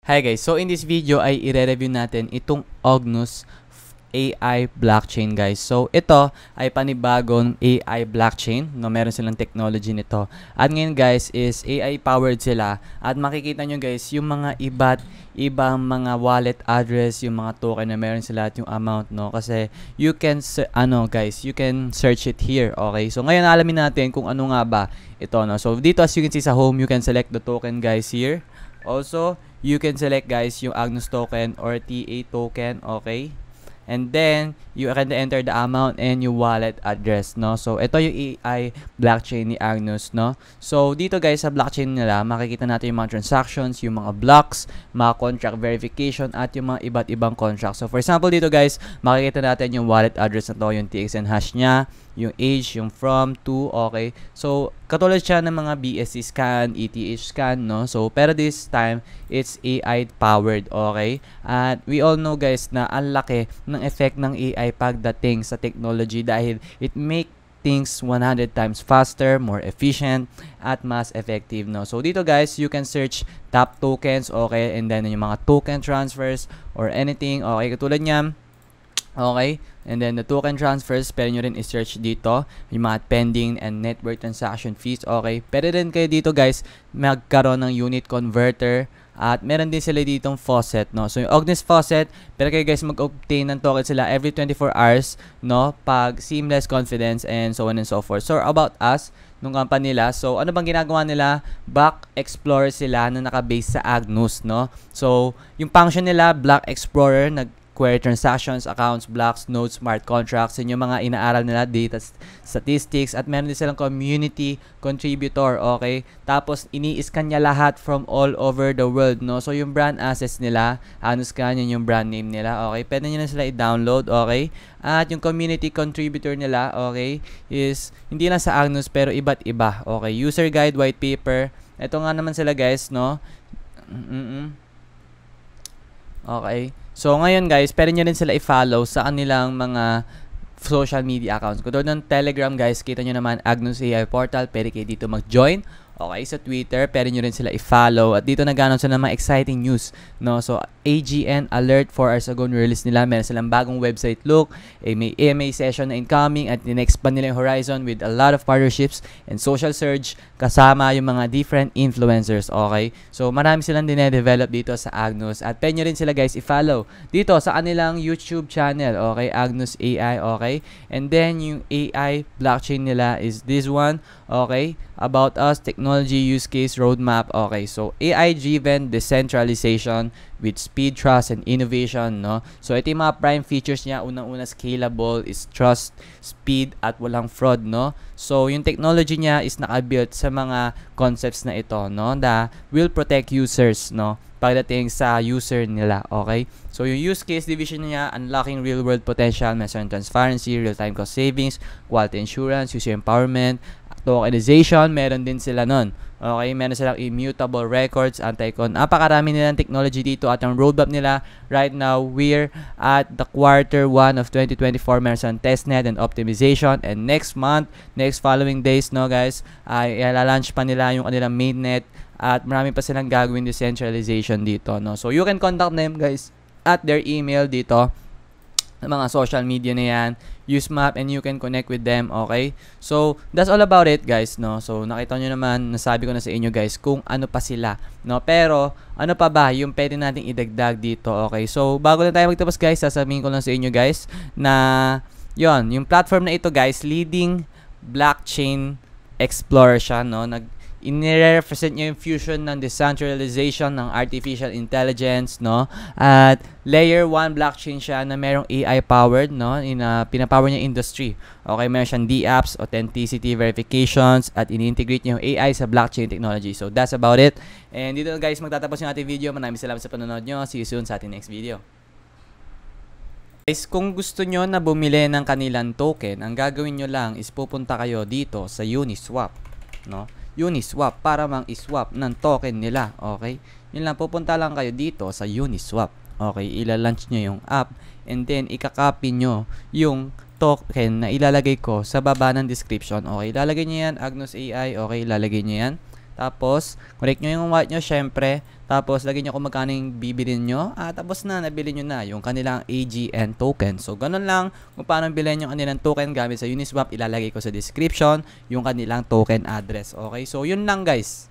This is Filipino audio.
Hi guys, so in this video ay i-review natin itong Agnus AI blockchain guys. So ito ay panibagong AI blockchain, no, meron silang technology nito. At ngayon guys is AI powered sila at makikita nyo guys yung mga ibang mga wallet address, yung mga token na meron sila at yung amount, no, kasi you can you can search it here. Okay, so ngayon alamin natin kung ano nga ba ito, no. So dito as you can see sa home, you can select the token guys here. Also, you can select guys yung Agnus token or TA token, okay? And then, you can enter the amount and yung wallet address, no? So, ito yung AI blockchain ni Agnus, no? So, dito guys sa blockchain nila, makikita natin yung mga transactions, yung mga blocks, mga contract verification, at yung mga iba't ibang contracts. So, for example, dito guys, makikita natin yung wallet address na to, yung TXN hash niya, yung age, yung from, to, okay? So, katulad siya ng mga BSC scan, ETH scan, no? So, pero this time, it's AI powered, okay? At we all know guys na ang laki ng effect ng AI pagdating sa technology dahil it make things 100 times faster, more efficient, at mas effective, no? So, dito guys, you can search top tokens, okay? And then yung mga token transfers or anything, okay? Katulad niyan, okay? And then the token transfers, pwede nyo rin i-search dito yung mga pending and network transaction fees, okay? Pwede rin kayo dito guys magkaroon ng unit converter at meron din sila ditong faucet, no? So yung Agnus faucet, pwede kayo guys mag-obtain ng token sila every 24 hours, no? Pag seamless confidence and so on and so forth. So about us, nung company nila, so ano bang ginagawa nila? Block Explorer sila na naka-base sa Agnus, no? So yung function nila, Block Explorer, query transactions, accounts, blocks, nodes, smart contracts, yun yung mga inaaral nila, data statistics, at meron din silang community contributor, okay? Tapos, ini-scan niya lahat from all over the world, no? So, yung brand assets nila, scan yun yung brand name nila, okay? Pwede nyo na sila i-download, okay? At yung community contributor nila, okay, is hindi lang sa Agnus, pero iba't iba, okay? User guide, white paper, ito nga naman sila guys, no? Okay. So, ngayon guys, pwede nyo rin sila i-follow sa kanilang mga social media accounts. Kung doon ng Telegram guys, kita nyo naman Agnus AI Portal, pwede kayo dito mag-join. Okay, sa Twitter, pwede nyo rin sila i-follow. At dito nag-announce sila ng mga exciting news, no? So, AGN alert 4 hours ago release nila. Meron silang bagong website look. May AMA session na incoming at in-expand nila yung horizon with a lot of partnerships and social surge kasama yung mga different influencers, okay? So, marami silang dine-develop dito sa Agnus. At pwede nyo rin sila guys i-follow dito sa kanilang YouTube channel, okay? Agnus AI, okay? And then, yung AI blockchain nila is this one, okay? About us, technology use case roadmap, okay? So, AI-driven decentralization with speed, trust, and innovation, no? So, ito yung mga prime features niya. Unang-una, scalable is trust, speed, at walang fraud, no? So, yung technology niya is naka-built sa mga concepts na ito, no? That will protect users, no? Pagdating sa user nila, okay? So, yung use case division niya, unlocking real-world potential, measuring transparency, real-time cost savings, quality assurance, user empowerment, tokenization, meron din sila nun. Okay, meron silang immutable records, anti-con. Napakarami nilang technology dito at ang roadmap nila right now, we're at the Q1 of 2024. Meron silang testnet and optimization, and next month, next following days, no guys, ay launch pa nila yung kanilang mainnet at marami pa silang gagawin decentralization dito, no? So you can contact them guys at their email dito, mga social media na yan, use map, and you can connect with them, okay? So, that's all about it, guys, no? So, nakita nyo naman, nasabi ko na sa inyo, guys, kung ano pa sila, no? Pero, ano pa ba yung pwede nating idagdag dito, okay? So, bago na tayo magtapos, guys, sasabihin ko lang sa inyo, guys, na, yon, yung platform na ito, guys, leading blockchain explorer siya, no? Inirepresent niya yung fusion ng decentralization ng artificial intelligence, no? At layer 1 blockchain siya na merong AI powered, no? Pinapower niya industry. Okay, meron siyang DApps, authenticity verifications, at ini-integrate niya yung AI sa blockchain technology. So that's about it. And dito guys, magtatapos yung ating video. Maraming salamat sa panonood nyo. See you soon sa ating next video. Guys, kung gusto nyo na bumili ng kanilang token, ang gagawin nyo lang is pupunta kayo dito sa Uniswap, no? Uniswap para mang-iswap ng token nila, okay? Yun lang, pupunta lang kayo dito sa Uniswap, okay? Ila-launch nyo yung app and then ikakopy nyo yung token na ilalagay ko sa baba ng description, okay? Ilalagay nyo yan, Agnus AI, okay? Ilalagay nyo yan Tapos, connect nyo yung wallet nyo, syempre. Tapos, lagyan nyo kung magkano yung bibilin nyo. Tapos na, nabili nyo na yung kanilang AGN token. So, ganun lang kung paano bilhin yung kanilang token gamit sa Uniswap. Ilalagay ko sa description yung kanilang token address. Okay? So, yun lang guys.